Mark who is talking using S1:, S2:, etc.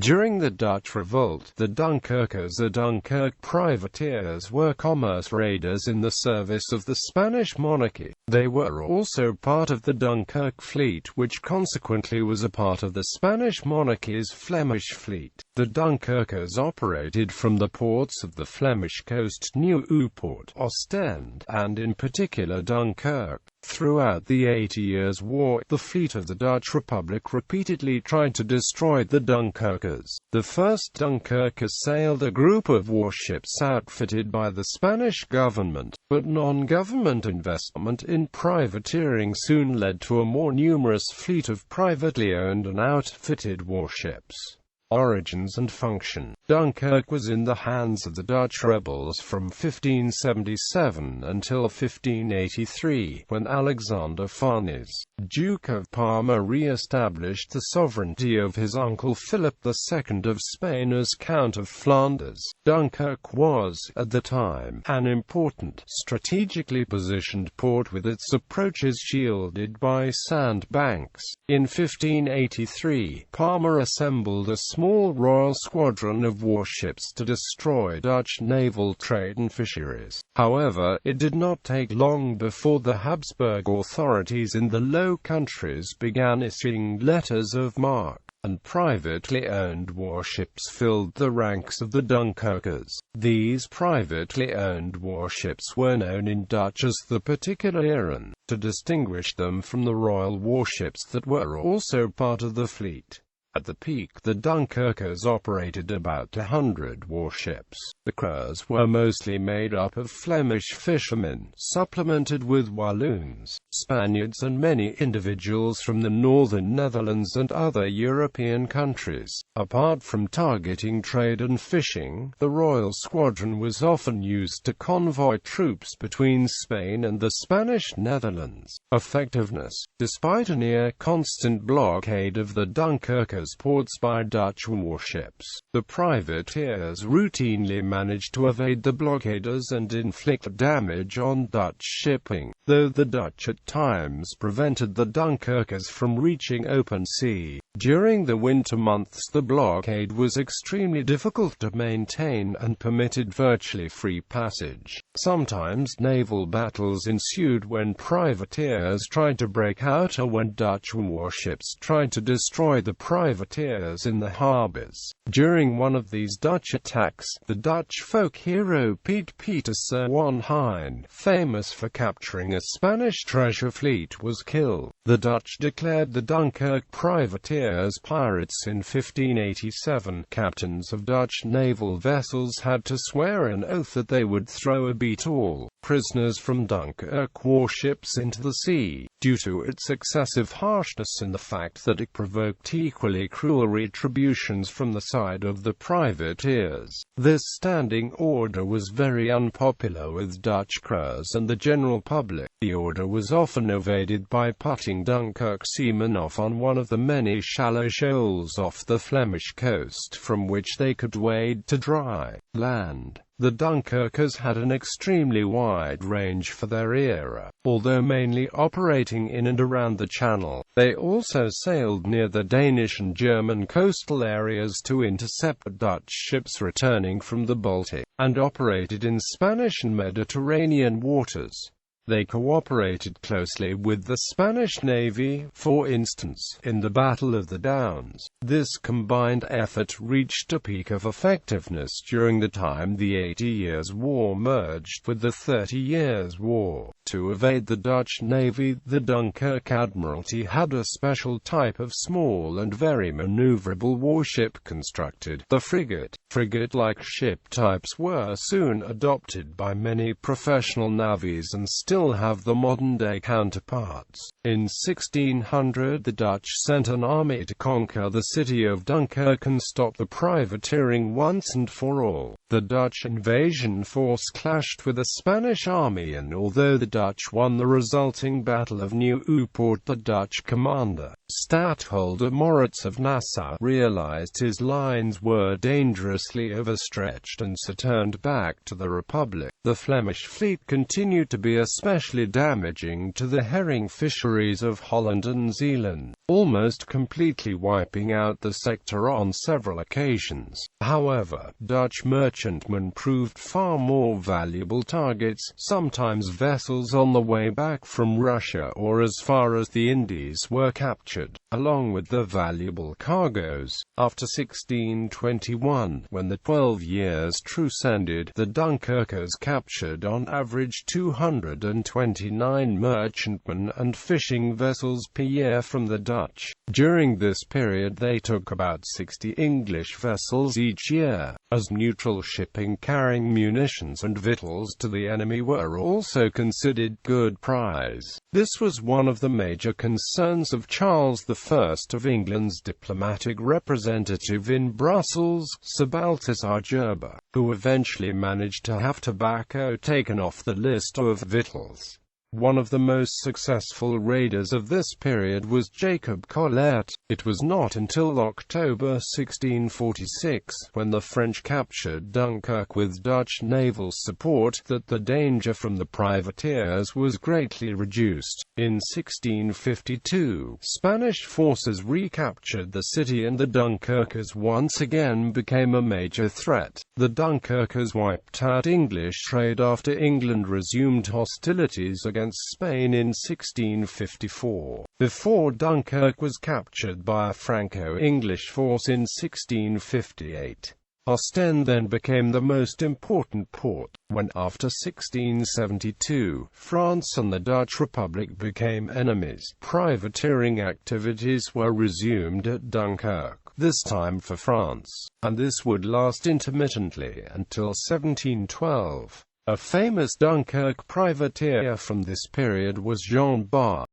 S1: During the Dutch Revolt, the Dunkirkers or Dunkirk Privateers were commerce raiders in the service of the Spanish monarchy. They were also part of the Dunkirk fleet, which consequently was a part of the Spanish monarchy's Flemish fleet. The Dunkirkers operated from the ports of the Flemish coast, Nieuwpoort, Ostend, and in particular Dunkirk. Throughout the 80 Years' War, the fleet of the Dutch Republic repeatedly tried to destroy the Dunkirkers. The first Dunkirkers sailed a group of warships outfitted by the Spanish government, but non-government investment in privateering soon led to a more numerous fleet of privately owned and outfitted warships. Origins and function. Dunkirk was in the hands of the Dutch rebels from 1577 until 1583, when Alexander Farnese, Duke of Parma, re-established the sovereignty of his uncle Philip II of Spain as Count of Flanders. Dunkirk was, at the time, an important, strategically positioned port with its approaches shielded by sandbanks. In 1583, Parma assembled a small royal squadron of warships to destroy Dutch naval trade and fisheries. However, it did not take long before the Habsburg authorities in the Low Countries began issuing letters of marque, and privately owned warships filled the ranks of the Dunkirkers. These privately owned warships were known in Dutch as the particularen, to distinguish them from the royal warships that were also part of the fleet. At the peak, the Dunkirkers operated about 100 warships. The crews were mostly made up of Flemish fishermen, supplemented with Walloons, Spaniards and many individuals from the northern Netherlands and other European countries. Apart from targeting trade and fishing, the Royal Squadron was often used to convoy troops between Spain and the Spanish Netherlands. Effectiveness. Despite a near-constant blockade of the Dunkirkers ports by Dutch warships, the privateers routinely managed to evade the blockaders and inflict damage on Dutch shipping, though the Dutch at times prevented the Dunkirkers from reaching open sea. During the winter months, the blockade was extremely difficult to maintain and permitted virtually free passage. Sometimes naval battles ensued when privateers tried to break out or when Dutch warships tried to destroy the privateers in the harbors. During one of these Dutch attacks, the Dutch folk hero Piet Pieter van Hein, famous for capturing a Spanish treasure fleet, was killed. The Dutch declared the Dunkirk privateers pirates in 1587. Captains of Dutch naval vessels had to swear an oath that they would throw a beat all prisoners from Dunkirk warships into the sea, due to its excessive harshness and the fact that it provoked equally cruel retributions from the side of the privateers. This standing order was very unpopular with Dutch crews and the general public. The order was often evaded by putting Dunkirk seamen off on one of the many shallow shoals off the Flemish coast from which they could wade to dry land. The Dunkirkers had an extremely wide range for their era. Although mainly operating in and around the Channel, they also sailed near the Danish and German coastal areas to intercept Dutch ships returning from the Baltic, and operated in Spanish and Mediterranean waters. They cooperated closely with the Spanish Navy, for instance, in the Battle of the Downs. This combined effort reached a peak of effectiveness during the time the 80 Years' War merged with the 30 Years' War. To evade the Dutch Navy, the Dunkirk Admiralty had a special type of small and very maneuverable warship constructed, the frigate. Frigate-like ship types were soon adopted by many professional navies and still have the modern-day counterparts. In 1600, the Dutch sent an army to conquer the city of Dunkirk and stop the privateering once and for all. The Dutch invasion force clashed with the Spanish army, and although the Dutch won the resulting Battle of Nieuwpoort, the Dutch commander, Stadtholder Moritz of Nassau, realized his lines were dangerously overstretched and so turned back to the Republic. The Flemish fleet continued to be a especially damaging to the herring fisheries of Holland and Zeeland, almost completely wiping out the sector on several occasions. However, Dutch merchantmen proved far more valuable targets, sometimes vessels on the way back from Russia or as far as the Indies were captured, along with the valuable cargoes. After 1621, when the 12 years' truce ended, the Dunkirkers captured on average 229 merchantmen and fishing vessels per year from the Dutch. During this period they took about 60 English vessels each year, as neutral shipping carrying munitions and victuals to the enemy were also considered good prize. This was one of the major concerns of Charles I of England's diplomatic representative in Brussels, Sir Balthasar Gerber, who eventually managed to have tobacco taken off the list of victuals. One of the most successful raiders of this period was Jacob Colette. It was not until October 1646, when the French captured Dunkirk with Dutch naval support, that the danger from the privateers was greatly reduced. In 1652, Spanish forces recaptured the city and the Dunkirkers once again became a major threat. The Dunkirkers wiped out English trade after England resumed hostilities against Spain in 1654. Before Dunkirk was captured by a Franco-English force in 1658. Ostend then became the most important port, when after 1672, France and the Dutch Republic became enemies. Privateering activities were resumed at Dunkirk, this time for France, and this would last intermittently until 1712. A famous Dunkirk privateer from this period was Jean Bart.